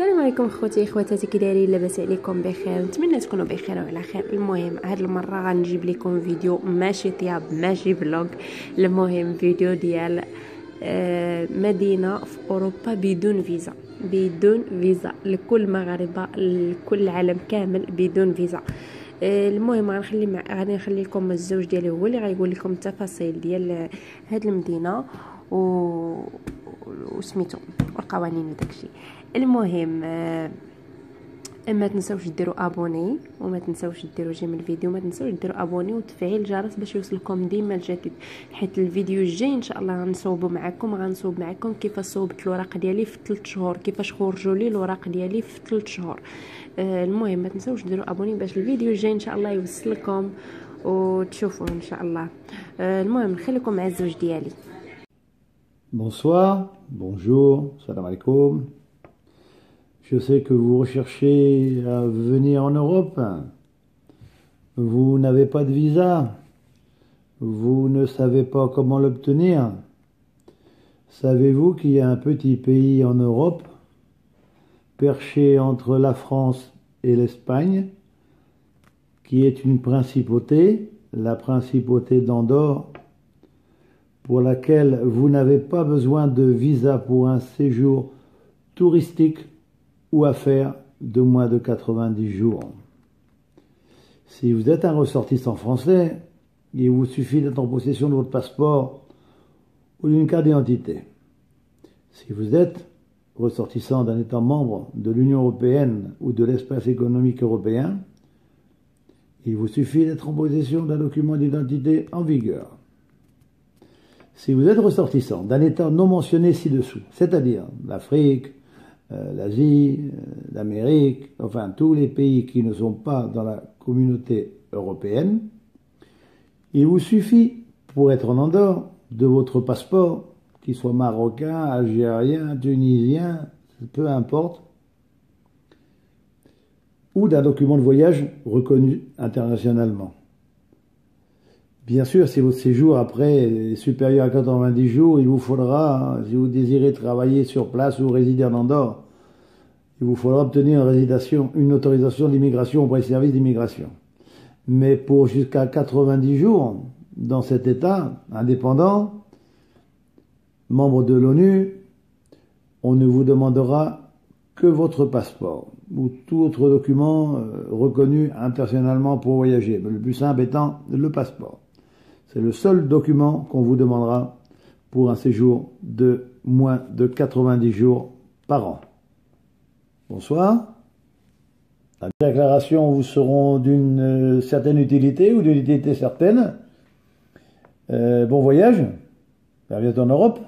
السلام عليكم خوتي خواتاتي، كي دايرين؟ لاباس عليكم بخير؟ نتمنى تكونوا بخير وعلى خير. المهم هاد المره غنجيب لكم فيديو ماشي طياب ماشي فلوغ، المهم فيديو ديال مدينه في اوروبا بدون فيزا لكل مغاربه، لكل العالم كامل بدون فيزا. المهم غادي نخلي لكم الزوج ديالي هو اللي غيقول لكم التفاصيل ديال هاد المدينه وسميتو والقوانين وداكشي. المهم ما تنساوش ديروا ابوني، وما تنساوش ديروا جيم الفيديو، ما تنساوش ديروا ابوني وتفعيل الجرس باش يوصلكم ديما الجديد، حيت الفيديو الجاي ان شاء الله غنصوب معكم كيفاش صوبت الوراق ديالي في 3 شهور، كيفاش خرجوا لي الوراق ديالي في 3 شهور. المهم ما تنساوش ديروا ابوني باش الفيديو الجاي ان شاء الله يوصلكم وتشوفوه ان شاء الله. المهم نخليكم مع الزوج ديالي. Bonsoir, bonjour, salam alaikum. Je sais que vous recherchez à venir en Europe. Vous n'avez pas de visa. Vous ne savez pas comment l'obtenir. Savez-vous qu'il y a un petit pays en Europe, perché entre la France et l'Espagne, qui est une principauté, la principauté d'Andorre, pour laquelle vous n'avez pas besoin de visa pour un séjour touristique ou affaires de moins de 90 jours. Si vous êtes un ressortissant français, il vous suffit d'être en possession de votre passeport ou d'une carte d'identité. Si vous êtes ressortissant d'un État membre de l'Union européenne ou de l'espace économique européen, il vous suffit d'être en possession d'un document d'identité en vigueur. Si vous êtes ressortissant d'un État non mentionné ci-dessous, c'est-à-dire l'Afrique, l'Asie, l'Amérique, enfin tous les pays qui ne sont pas dans la communauté européenne, il vous suffit, pour être en Andorre, de votre passeport, qu'il soit marocain, algérien, tunisien, peu importe, ou d'un document de voyage reconnu internationalement. Bien sûr, si votre séjour après est supérieur à 90 jours, il vous faudra, si vous désirez travailler sur place ou résider en Andorre, il vous faudra obtenir une autorisation d'immigration auprès du service d'immigration. Mais pour jusqu'à 90 jours, dans cet État indépendant, membre de l'ONU, on ne vous demandera que votre passeport ou tout autre document reconnu internationalement pour voyager. Le plus simple étant le passeport. C'est le seul document qu'on vous demandera pour un séjour de moins de 90 jours par an. Bonsoir. Les déclarations vous seront d'une certaine utilité ou d'une utilité certaine. Bon voyage. À bientôt en Europe.